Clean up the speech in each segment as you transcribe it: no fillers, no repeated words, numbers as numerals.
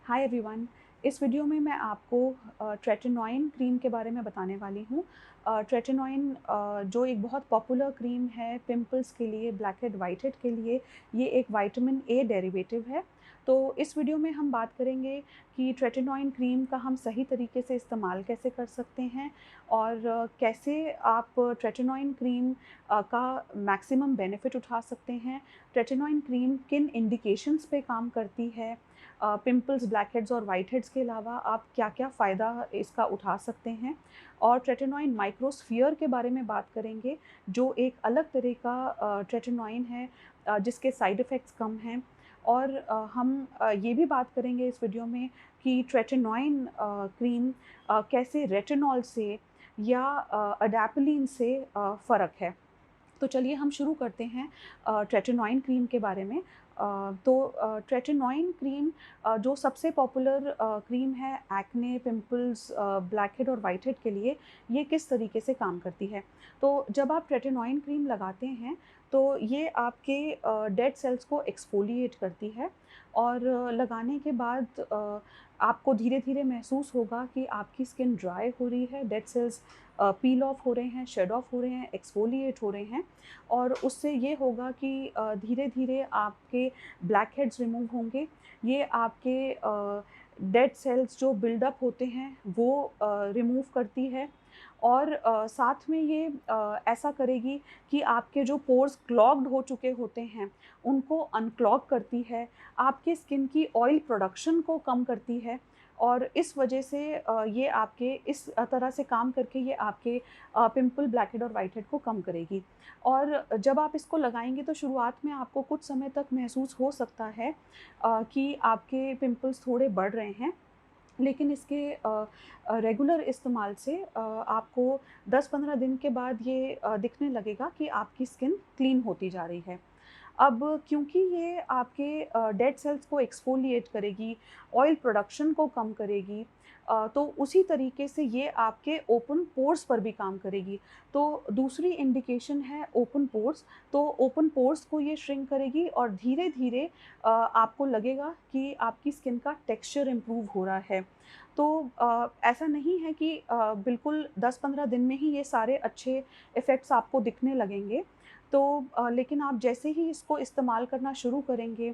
Hi everyone. इस video में मैं आपको ट्रेटिनॉइन क्रीम के बारे में बताने वाली हूँ। ट्रेटिनॉइन जो एक बहुत पॉपुलर क्रीम है पिंपल्स के लिए, ब्लैक हेड वाइट हेड के लिए। ये एक विटामिन ए डेरिवेटिव है। तो इस वीडियो में हम बात करेंगे कि ट्रेटिनॉइन क्रीम का हम सही तरीके से इस्तेमाल कैसे कर सकते हैं और कैसे आप ट्रेटिनॉइन क्रीम का मैक्सिमम बेनिफिट उठा सकते हैं। ट्रेटिनॉइन क्रीम किन इंडिकेशंस पे काम करती है, पिंपल्स, ब्लैक हेड्स और वाइट हेड्स के अलावा आप क्या-क्या फ़ायदा इसका उठा सकते हैं। और ट्रेटिनॉइन माइक्रोस्फीयर के बारे में बात करेंगे, जो एक अलग तरह का ट्रेटिनॉइन है जिसके साइड इफ़ेक्ट्स कम हैं। और हम ये भी बात करेंगे इस वीडियो में कि ट्रेटिनॉइन क्रीम कैसे रेटिनॉल से या अडैप्टोलिन से फ़र्क है। तो चलिए हम शुरू करते हैं ट्रेटिनॉइन क्रीम के बारे में। ट्रेटिनॉइन क्रीम जो सबसे पॉपुलर क्रीम है एक्ने, पिंपल्स, ब्लैक हेड और वाइट हेड के लिए, ये किस तरीके से काम करती है। तो जब आप ट्रेटिनॉइन क्रीम लगाते हैं तो ये आपके डेड सेल्स को एक्सफोलिएट करती है और लगाने के बाद आपको धीरे-धीरे महसूस होगा कि आपकी स्किन ड्राई हो रही है, डेड सेल्स पील ऑफ हो रहे हैं, शेड ऑफ हो रहे हैं, एक्सफोलिएट हो रहे हैं। और उससे ये होगा कि धीरे-धीरे आपके ब्लैक हेड्स रिमूव होंगे। ये आपके डेड सेल्स जो बिल्डअप होते हैं वो रिमूव करती है। और साथ में ये ऐसा करेगी कि आपके जो पोर्स क्लॉग्ड हो चुके होते हैं, उनको अनक्लॉग करती है, आपके स्किन की ऑयल प्रोडक्शन को कम करती है। और इस वजह से ये आपके इस तरह से काम करके ये आपके पिंपल, ब्लैक हेड और वाइट हेड को कम करेगी। और जब आप इसको लगाएँगे तो शुरुआत में आपको कुछ समय तक महसूस हो सकता है कि आपके पिंपल्स थोड़े बढ़ रहे हैं। लेकिन इसके रेगुलर इस्तेमाल से आपको 10-15 दिन के बाद ये दिखने लगेगा कि आपकी स्किन क्लीन होती जा रही है। अब क्योंकि ये आपके डेड सेल्स को एक्सफोलिएट करेगी, ऑयल प्रोडक्शन को कम करेगी, तो उसी तरीके से ये आपके ओपन पोर्स पर भी काम करेगी। तो दूसरी इंडिकेशन है ओपन पोर्स। तो ओपन पोर्स को ये श्रिंक करेगी और धीरे-धीरे आपको लगेगा कि आपकी स्किन का टेक्सचर इम्प्रूव हो रहा है। तो ऐसा नहीं है कि बिल्कुल 10-15 दिन में ही ये सारे अच्छे इफ़ेक्ट्स आपको दिखने लगेंगे। तो लेकिन आप जैसे ही इसको इस्तेमाल करना शुरू करेंगे,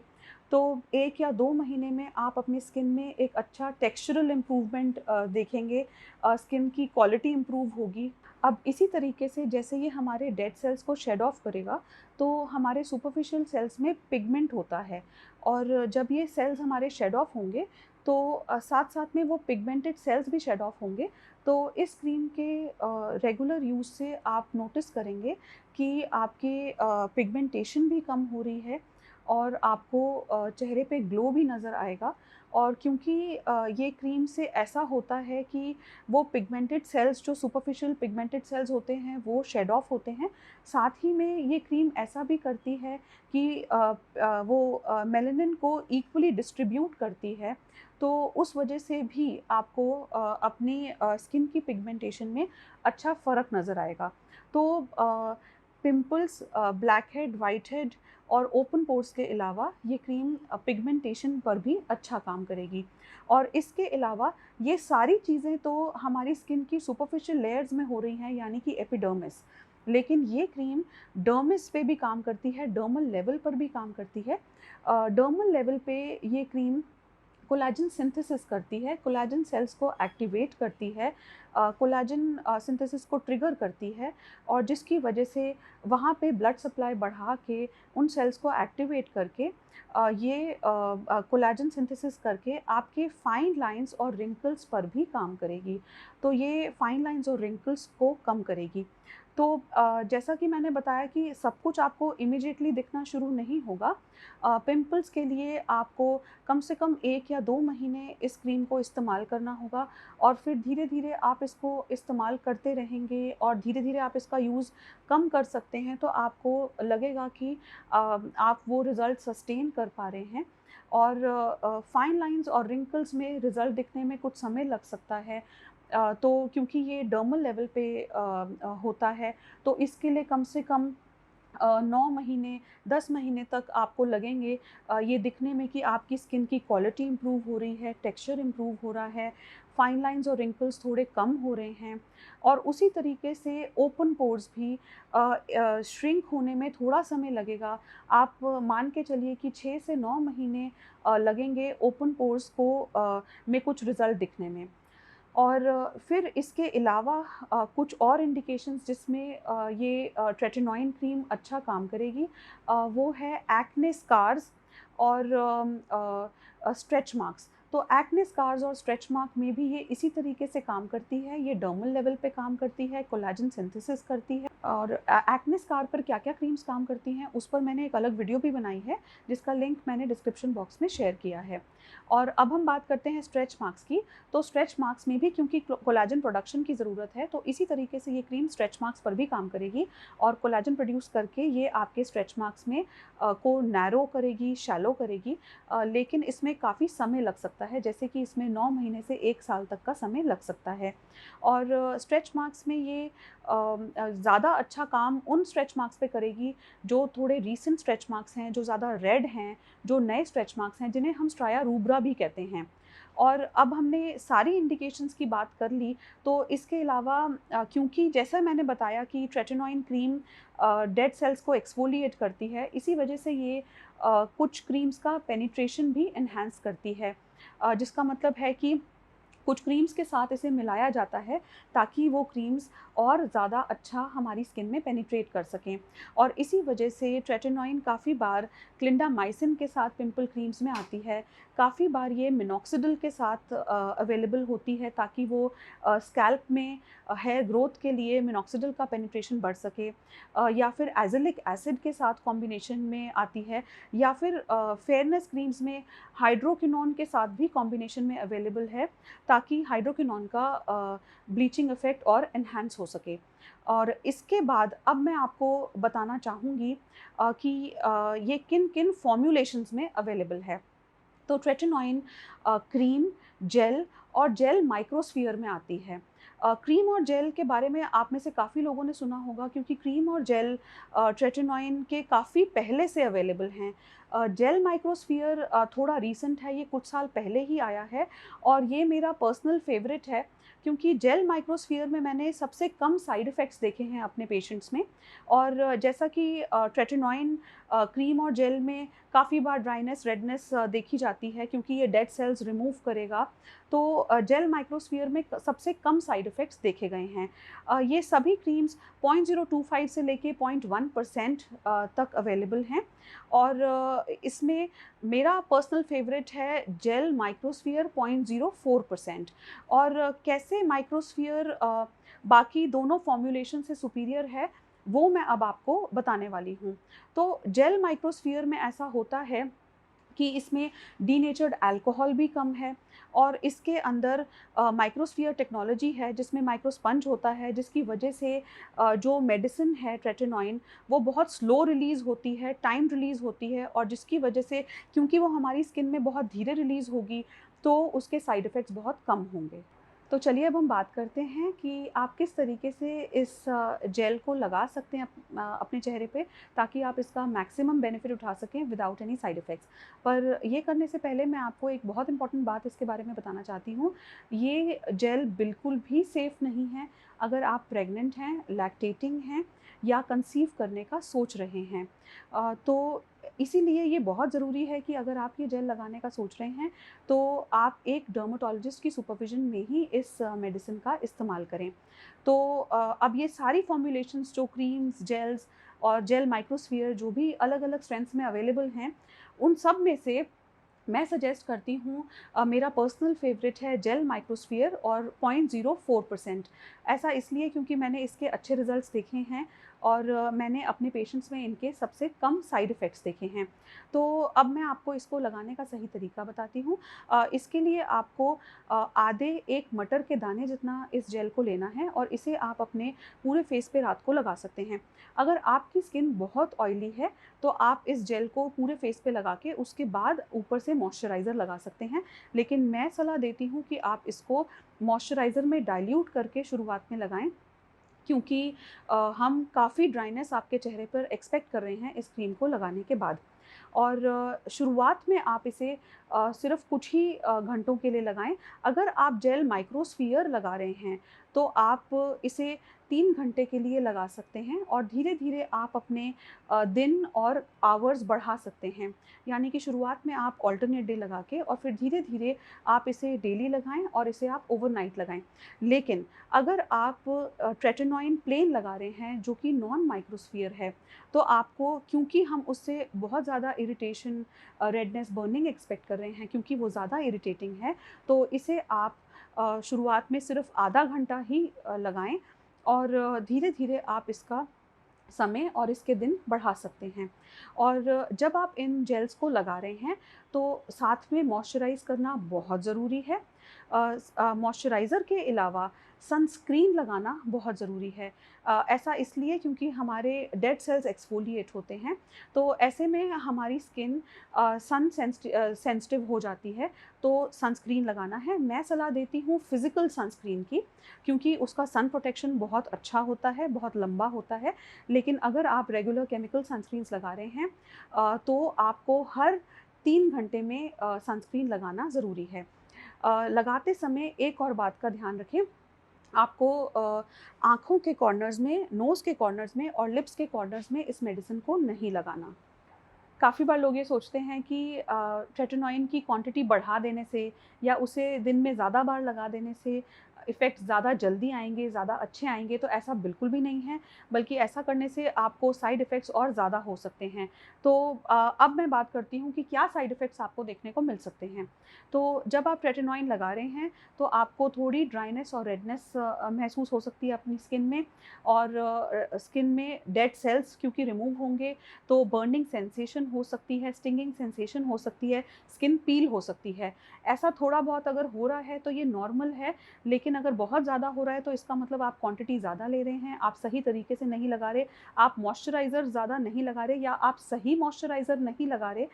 तो 1 या 2 महीने में आप अपनी स्किन में एक अच्छा टेक्सचरल इम्प्रूवमेंट देखेंगे, स्किन की क्वालिटी इम्प्रूव होगी। अब इसी तरीके से जैसे ये हमारे डेड सेल्स को शेड ऑफ करेगा, तो हमारे सुपरफिशियल सेल्स में पिगमेंट होता है और जब ये सेल्स हमारे शेड ऑफ होंगे, तो साथ-साथ में वो पिगमेंटेड सेल्स भी शेड ऑफ होंगे। तो इस क्रीम के रेगुलर यूज़ से आप नोटिस करेंगे कि आपके पिगमेंटेशन भी कम हो रही है और आपको चेहरे पे ग्लो भी नज़र आएगा। और क्योंकि ये क्रीम से ऐसा होता है कि वो पिगमेंटेड सेल्स, जो सुपरफिशियल पिगमेंटेड सेल्स होते हैं, वो शेड ऑफ होते हैं। साथ ही में ये क्रीम ऐसा भी करती है कि वो मेलानिन को इक्वली डिस्ट्रीब्यूट करती है। तो उस वजह से भी आपको अपनी स्किन की पिगमेंटेशन में अच्छा फ़र्क नज़र आएगा। तो pimples, black head, white head और ओपन पोर्स के अलावा ये क्रीम पिगमेंटेशन पर भी अच्छा काम करेगी। और इसके अलावा ये सारी चीज़ें तो हमारी स्किन की सुपरफिशियल लेयर्स में हो रही हैं, यानी कि एपिडर्मिस। लेकिन ये क्रीम डर्मिस पे भी काम करती है, डर्मल लेवल पर भी काम करती है। डर्मल लेवल पे ये क्रीम कोलेजन सिंथेसिस करती है, कोलेजन सेल्स को एक्टिवेट करती है, कोलेजन सिंथेसिस को ट्रिगर करती है और जिसकी वजह से वहाँ पे ब्लड सप्लाई बढ़ा के उन सेल्स को एक्टिवेट करके ये कोलेजन सिंथेसिस करके आपके फाइन लाइंस और रिंकल्स पर भी काम करेगी। तो ये फाइन लाइंस और रिंकल्स को कम करेगी। तो जैसा कि मैंने बताया कि सब कुछ आपको इमीडिएटली दिखना शुरू नहीं होगा। पिंपल्स के लिए आपको कम से कम 1 या 2 महीने इस क्रीम को इस्तेमाल करना होगा और फिर धीरे-धीरे आप इसको इस्तेमाल करते रहेंगे और धीरे-धीरे आप इसका यूज़ कम कर सकते हैं, तो आपको लगेगा कि आप वो रिज़ल्ट सस्टेन कर पा रहे हैं। और फाइन लाइन्स और रिंकल्स में रिज़ल्ट दिखने में कुछ समय लग सकता है। तो क्योंकि ये डर्मल लेवल पे होता है, तो इसके लिए कम से कम 9 महीने, 10 महीने तक आपको लगेंगे ये दिखने में कि आपकी स्किन की क्वालिटी इम्प्रूव हो रही है, टेक्सचर इम्प्रूव हो रहा है, फाइन लाइंस और रिंकल्स थोड़े कम हो रहे हैं। और उसी तरीके से ओपन पोर्स भी श्रिंक होने में थोड़ा समय लगेगा। आप मान के चलिए कि 6 से 9 महीने लगेंगे ओपन पोर्स को में कुछ रिज़ल्ट दिखने में। और फिर इसके अलावा कुछ और इंडिकेशंस जिसमें ये ट्रेटिनोइन क्रीम अच्छा काम करेगी, वो है एक्ने स्कार्स और स्ट्रेच मार्क्स। तो एक्ने स्कार्स और स्ट्रेच मार्क में भी ये इसी तरीके से काम करती है, ये डर्मल लेवल पे काम करती है, कोलेजन सिंथेसिस करती है। और एक्ने स्कार पर क्या-क्या क्रीम्स काम करती हैं, उस पर मैंने एक अलग वीडियो भी बनाई है, जिसका लिंक मैंने डिस्क्रिप्शन बॉक्स में शेयर किया है। और अब हम बात करते हैं स्ट्रेच मार्क्स की। तो स्ट्रेच मार्क्स में भी क्योंकि कोलेजन प्रोडक्शन की ज़रूरत है, तो इसी तरीके से ये क्रीम स्ट्रेच मार्क्स पर भी काम करेगी और कोलेजन प्रोड्यूस करके ये आपके स्ट्रेच मार्क्स में को नैरो करेगी, शैलो करेगी। लेकिन इसमें काफ़ी समय लग सकता है, जैसे कि इसमें 9 महीने से 1 साल तक का समय लग सकता है। और स्ट्रेच मार्क्स में ये ज़्यादा अच्छा काम उन स्ट्रेच मार्क्स पे करेगी जो थोड़े रीसेंट स्ट्रेच मार्क्स हैं, जो ज़्यादा रेड हैं, जो नए स्ट्रेच मार्क्स हैं, जिन्हें हम स्ट्राया रूब्रा भी कहते हैं। और अब हमने सारी इंडिकेशंस की बात कर ली, तो इसके अलावा क्योंकि जैसा मैंने बताया कि ट्रेटिनोइन क्रीम डेड सेल्स को एक्सफोलिएट करती है, इसी वजह से ये कुछ क्रीम्स का पेनिट्रेशन भी एनहांस करती है। जिसका मतलब है कि कुछ क्रीम्स के साथ इसे मिलाया जाता है ताकि वो क्रीम्स और ज़्यादा अच्छा हमारी स्किन में पेनिट्रेट कर सकें। और इसी वजह से ट्रेटिनोइन काफ़ी बार क्लिंडामाइसिन के साथ पिंपल क्रीम्स में आती है, काफ़ी बार ये मिनॉक्सिडिल के साथ अवेलेबल होती है ताकि वो स्कैल्प में हेयर ग्रोथ के लिए मिनॉक्सिडिल का पेनिट्रेशन बढ़ सके, या फिर एज़िलिक एसिड के साथ कॉम्बिनेशन में आती है, या फिर फेयरनेस क्रीम्स में हाइड्रोक्विनोन के साथ भी कॉम्बिनेशन में अवेलेबल है ताकि हाइड्रोक्विनोन का ब्लीचिंग इफ़ेक्ट और एनहांस हो सके। और इसके बाद अब मैं आपको बताना चाहूँगी कि ये किन-किन फ़ॉर्मूलेशंस में अवेलेबल है। तो ट्रेटिनोइन क्रीम, जेल और जेल माइक्रोस्फीयर में आती है। क्रीम और जेल के बारे में आप में से काफ़ी लोगों ने सुना होगा क्योंकि क्रीम और जेल ट्रेटिनोइन के काफ़ी पहले से अवेलेबल हैं। जेल माइक्रोस्फीयर थोड़ा रीसेंट है, ये कुछ साल पहले ही आया है और ये मेरा पर्सनल फ़ेवरेट है क्योंकि जेल माइक्रोस्फीयर में मैंने सबसे कम साइड इफ़ेक्ट्स देखे हैं अपने पेशेंट्स में। और जैसा कि ट्रेटिनोइन क्रीम और जेल में काफ़ी बार ड्राइनेस, रेडनेस देखी जाती है क्योंकि ये डेड सेल्स रिमूव करेगा। तो जेल माइक्रोस्फीयर में सबसे कम साइड इफ़ेक्ट्स देखे गए हैं। ये सभी क्रीम्स 0.025 से लेके 0.1% तक अवेलेबल हैं। और इसमें मेरा पर्सनल फ़ेवरेट है जेल माइक्रोस्फीयर 0.04%। और कैसे माइक्रोस्फीयर बाकी दोनों फ़ॉर्मूलेशन से सुपीरियर है, वो मैं अब आपको बताने वाली हूँ। तो जेल माइक्रोस्फीयर में ऐसा होता है कि इसमें डीनेचर्ड अल्कोहल भी कम है और इसके अंदर माइक्रोस्फीयर टेक्नोलॉजी है जिसमें माइक्रोस्पंज होता है, जिसकी वजह से जो मेडिसिन है ट्रेटिनोइन वो बहुत स्लो रिलीज़ होती है, टाइम रिलीज़ होती है और जिसकी वजह से क्योंकि वो हमारी स्किन में बहुत धीरे रिलीज़ होगी तो उसके साइड इफ़ेक्ट्स बहुत कम होंगे। तो चलिए अब हम बात करते हैं कि आप किस तरीके से इस जेल को लगा सकते हैं अपने चेहरे पे ताकि आप इसका मैक्सिमम बेनिफिट उठा सकें विदाउट एनी साइड इफ़ेक्ट्स। पर ये करने से पहले मैं आपको एक बहुत इम्पोर्टेंट बात इसके बारे में बताना चाहती हूँ। ये जेल बिल्कुल भी सेफ़ नहीं है अगर आप प्रेग्नेंट हैं, लैक्टेटिंग हैं या कंसीव करने का सोच रहे हैं। तो इसीलिए ये बहुत ज़रूरी है कि अगर आप ये जेल लगाने का सोच रहे हैं तो आप एक डर्मेटोलॉजिस्ट की सुपरविज़न में ही इस मेडिसिन का इस्तेमाल करें। तो अब ये सारी फ़ॉर्मूलेशंस जो क्रीम्स, जेल्स और जेल माइक्रोस्फीयर जो भी अलग-अलग स्ट्रेंथ्स में अवेलेबल हैं, उन सब में से मैं सजेस्ट करती हूँ मेरा पर्सनल फ़ेवरेट है जेल माइक्रोस्फीयर और 0.04%। ऐसा इसलिए क्योंकि मैंने इसके अच्छे रिज़ल्ट्स देखे हैं और मैंने अपने पेशेंट्स में इनके सबसे कम साइड इफ़ेक्ट्स देखे हैं। तो अब मैं आपको इसको लगाने का सही तरीका बताती हूँ। इसके लिए आपको आधे 1 मटर के दाने जितना इस जेल को लेना है और इसे आप अपने पूरे फ़ेस पे रात को लगा सकते हैं। अगर आपकी स्किन बहुत ऑयली है तो आप इस जेल को पूरे फ़ेस पे लगा के उसके बाद ऊपर से मॉइस्चराइज़र लगा सकते हैं। लेकिन मैं सलाह देती हूँ कि आप इसको मॉइस्चराइज़र में डाइल्यूट करके शुरुआत में लगाएँ क्योंकि हम काफ़ी ड्राइनेस आपके चेहरे पर एक्सपेक्ट कर रहे हैं इस क्रीम को लगाने के बाद। और शुरुआत में आप इसे सिर्फ़ कुछ ही घंटों के लिए लगाएँ। अगर आप जेल माइक्रोस्फीयर लगा रहे हैं, तो आप इसे 3 घंटे के लिए लगा सकते हैं और धीरे-धीरे आप अपने दिन और आवर्स बढ़ा सकते हैं। यानी कि शुरुआत में आप अल्टरनेट डे लगा के और फिर धीरे-धीरे आप इसे डेली लगाएँ और इसे आप ओवरनाइट लगाएँ। लेकिन अगर आप ट्रेटेनॉइन प्लेन लगा रहे हैं, जो कि नॉन माइक्रोस्फीयर है, तो आपको, क्योंकि हम उससे बहुत ज़्यादा इरिटेशन, रेडनेस, बर्निंग एक्सपेक्ट कर रहे हैं, क्योंकि वो ज़्यादा इरिटेटिंग है, तो इसे आप शुरुआत में सिर्फ़ आधा घंटा ही लगाएँ और धीरे-धीरे आप इसका समय और इसके दिन बढ़ा सकते हैं। और जब आप इन जेल्स को लगा रहे हैं, तो साथ में मॉइस्चराइज़ करना बहुत ज़रूरी है। मॉइस्चराइज़र के अलावा सनस्क्रीन लगाना बहुत ज़रूरी है। ऐसा इसलिए क्योंकि हमारे डेड सेल्स एक्सफोलिएट होते हैं, तो ऐसे में हमारी स्किन सेंसिटिव हो जाती है, तो सनस्क्रीन लगाना है। मैं सलाह देती हूँ फ़िज़िकल सनस्क्रीन की, क्योंकि उसका सन प्रोटेक्शन बहुत अच्छा होता है, बहुत लंबा होता है। लेकिन अगर आप रेगुलर केमिकल सनस्क्रीन्स लगा रहे हैं, तो आपको हर 3 घंटे में सनस्क्रीन लगाना ज़रूरी है। लगाते समय एक और बात का ध्यान रखें, आपको आँखों के कॉर्नर्स में, नोज़ के कॉर्नर्स में और लिप्स के कॉर्नर्स में इस मेडिसिन को नहीं लगाना। काफ़ी बार लोग ये सोचते हैं कि ट्रेटेनॉइन की क्वांटिटी बढ़ा देने से या उसे दिन में ज़्यादा बार लगा देने से इफ़ेक्ट ज़्यादा जल्दी आएँगे, ज़्यादा अच्छे आएँगे, तो ऐसा बिल्कुल भी नहीं है, बल्कि ऐसा करने से आपको साइड इफ़ेक्ट्स और ज़्यादा हो सकते हैं। तो अब मैं बात करती हूँ कि क्या साइड इफ़ेक्ट्स आपको देखने को मिल सकते हैं। तो जब आप ट्रेटेनॉइन लगा रहे हैं, तो आपको थोड़ी ड्राइनेस और रेडनेस महसूस हो सकती है अपनी स्किन में, और स्किन में डेड सेल्स क्योंकि रिमूव होंगे, तो बर्निंग सेंसेशन हो सकती है, स्टिंगिंग सेंसेशन हो सकती है, स्किन पील हो सकती है। ऐसा थोड़ा बहुत अगर हो रहा है तो ये नॉर्मल है, लेकिन अगर बहुत ज़्यादा हो रहा है तो इसका मतलब आप क्वांटिटी ज़्यादा ले रहे हैं, आप सही तरीके से नहीं लगा रहे, आप मॉइस्चराइज़र ज़्यादा नहीं लगा रहे, या आप सही मॉइस्चराइज़र नहीं लगा रहे,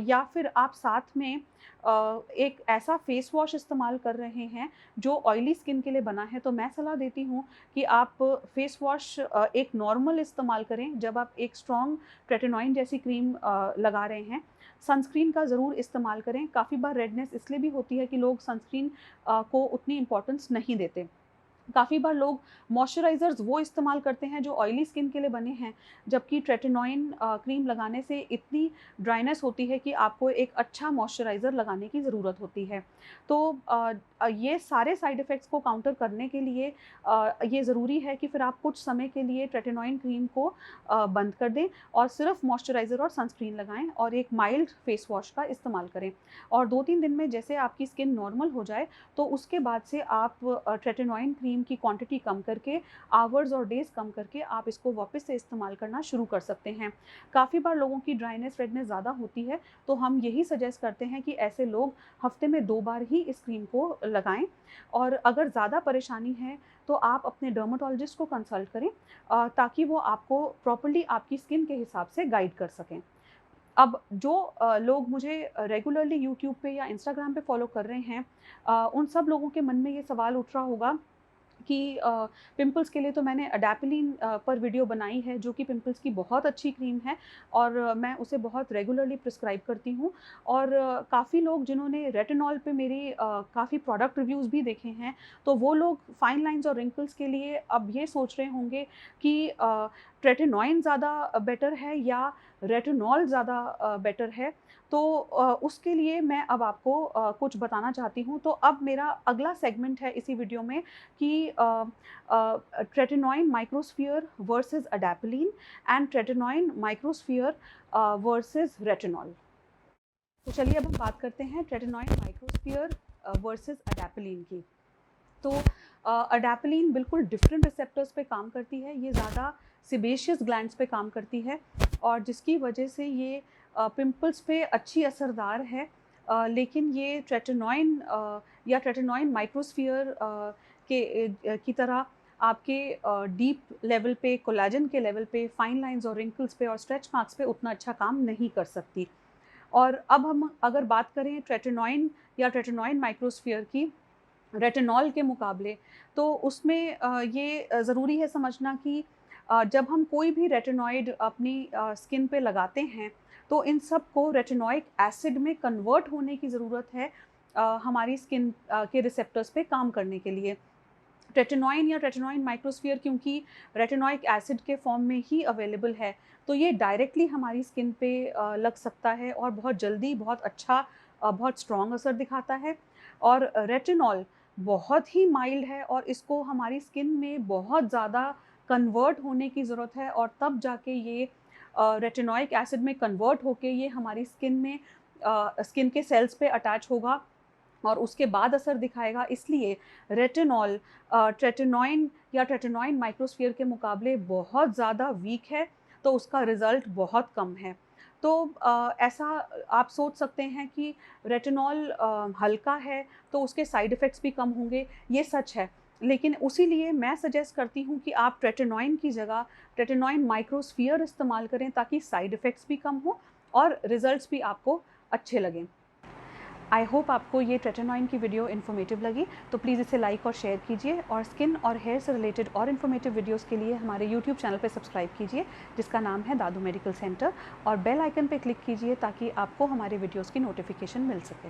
या फिर आप साथ में एक ऐसा फेस वॉश इस्तेमाल कर रहे हैं जो ऑयली स्किन के लिए बना है। तो मैं सलाह देती हूँ कि आप फेस वॉश एक नॉर्मल इस्तेमाल करें जब आप एक स्ट्रॉन्ग ट्रेटेनॉइन जैसी क्रीम लगा रहे हैं। सनस्क्रीन का ज़रूर इस्तेमाल करें। काफ़ी बार रेडनेस इसलिए भी होती है कि लोग सनस्क्रीन को उतनी इम्पोर्टेंस नहीं देते। काफ़ी बार लोग मॉइस्चराइज़र्स वो इस्तेमाल करते हैं जो ऑयली स्किन के लिए बने हैं, जबकि ट्रेटेनॉइन क्रीम लगाने से इतनी ड्राइनेस होती है कि आपको एक अच्छा मॉइस्चराइज़र लगाने की ज़रूरत होती है। तो ये सारे साइड इफ़ेक्ट्स को काउंटर करने के लिए ये ज़रूरी है कि फिर आप कुछ समय के लिए ट्रेटेनॉइन क्रीम को बंद कर दें और सिर्फ़ मॉइस्चराइज़र और सनस्क्रीन लगाएँ और एक माइल्ड फेस वॉश का इस्तेमाल करें। और 2-3 दिन में जैसे आपकी स्किन नॉर्मल हो जाए, तो उसके बाद से आप ट्रेटेनॉइन क्रीम की क्वांटिटी कम करके, आवर्स और डेज़ कम करके आप इसको वापस से इस्तेमाल करना शुरू कर सकते हैं। काफ़ी बार लोगों की ड्राइनेस, रेडनेस ज़्यादा होती है, तो हम यही सजेस्ट करते हैं कि ऐसे लोग हफ्ते में 2 बार ही इस क्रीम को लगाएँ, और अगर ज़्यादा परेशानी है, तो आप अपने डर्मेटोलॉजिस्ट को कंसल्ट करें, ताकि वो आपको प्रॉपर्ली आपकी स्किन के हिसाब से गाइड कर सकें। अब जो लोग मुझे रेगुलरली यूट्यूब पे या इंस्टाग्राम पे फ़ॉलो कर रहे हैं, उन सब लोगों के मन में ये सवाल उठ रहा होगा कि पिंपल्स के लिए तो मैंने अडैप्टिलिन पर वीडियो बनाई है, जो कि पिंपल्स की बहुत अच्छी क्रीम है, और मैं उसे बहुत रेगुलरली प्रिस्क्राइब करती हूँ। और काफ़ी लोग जिन्होंने रेटिनॉल पे मेरे काफ़ी प्रोडक्ट रिव्यूज़ भी देखे हैं, तो वो लोग फाइन लाइन्स और रिंकल्स के लिए अब ये सोच रहे होंगे कि ट्रेटेनॉइन ज़्यादा बेटर है या रेटिनॉल ज़्यादा बेटर है। तो उसके लिए मैं अब आपको कुछ बताना चाहती हूँ। तो अब मेरा अगला सेगमेंट है इसी वीडियो में कि tretinoin microsphere versus adapalene and tretinoin microsphere versus retinol. तो चलिए अब हम बात करते हैं ट्रेटेनॉइन माइक्रोस्फीयर वर्सेस अडैप्टिलिन की। तो अडैप्टिलिन बिल्कुल डिफरेंट रिसेप्टर्स पे काम करती है, ये ज़्यादा सेबेशियस ग्लैंड्स पे काम करती है, और जिसकी वजह से ये पिंपल्स पे अच्छी असरदार है। लेकिन ये ट्रेटेनॉइन या ट्रेटेनॉइन माइक्रोस्फीयर की तरह आपके डीप लेवल पे, कोलेजन के लेवल पे, फाइन लाइंस और रिंकल्स पे और स्ट्रेच मार्क्स पे उतना अच्छा काम नहीं कर सकती। और अब हम अगर बात करें ट्रेटेनॉइन या ट्रेटेनॉइन माइक्रोस्फीयर की, रेटिनॉल के मुकाबले। तो उसमें ये ज़रूरी है समझना कि जब हम कोई भी रेटिनॉइड अपनी स्किन पे लगाते हैं, तो इन सब को रेटिनोइक एसिड में कन्वर्ट होने की ज़रूरत है हमारी स्किन के रिसेप्टर्स पे काम करने के लिए। रेटिनॉइन या रेटिनॉइन माइक्रोस्फीयर क्योंकि रेटिनोइक एसिड के फॉर्म में ही अवेलेबल है, तो ये डायरेक्टली हमारी स्किन पे लग सकता है और बहुत जल्दी बहुत अच्छा बहुत स्ट्रॉन्ग असर दिखाता है। और रेटिनॉल बहुत ही माइल्ड है और इसको हमारी स्किन में बहुत ज़्यादा कन्वर्ट होने की ज़रूरत है और तब जाके ये रेटिनोइक एसिड में कन्वर्ट होके ये हमारी स्किन में स्किन के सेल्स पे अटैच होगा और उसके बाद असर दिखाएगा। इसलिए रेटिनॉल ट्रेटिनॉइन या ट्रेटिनॉइन माइक्रोस्फीयर के मुकाबले बहुत ज़्यादा वीक है, तो उसका रिज़ल्ट बहुत कम है। तो ऐसा आप सोच सकते हैं कि रेटिनॉल हल्का है, तो उसके साइड इफ़ेक्ट्स भी कम होंगे, ये सच है। लेकिन उसी लिए मैं सजेस्ट करती हूँ कि आप ट्रेटिनॉइन की जगह ट्रेटिनॉइन माइक्रोस्फीयर इस्तेमाल करें ताकि साइड इफ़ेक्ट्स भी कम हों और रिज़ल्ट्स भी आपको अच्छे लगें। आई होप आपको ये ट्रेटिनॉइन की वीडियो इन्फॉर्मेटिव लगी, तो प्लीज़ इसे लाइक और शेयर कीजिए और स्किन और हेयर से रिलेटेड और इन्फॉर्मेटिव वीडियोस के लिए हमारे यूट्यूब चैनल पर सब्सक्राइब कीजिए, जिसका नाम है दादू मेडिकल सेंटर, और बेल आइकन पर क्लिक कीजिए ताकि आपको हमारे वीडियोज़ की नोटिफिकेशन मिल सके।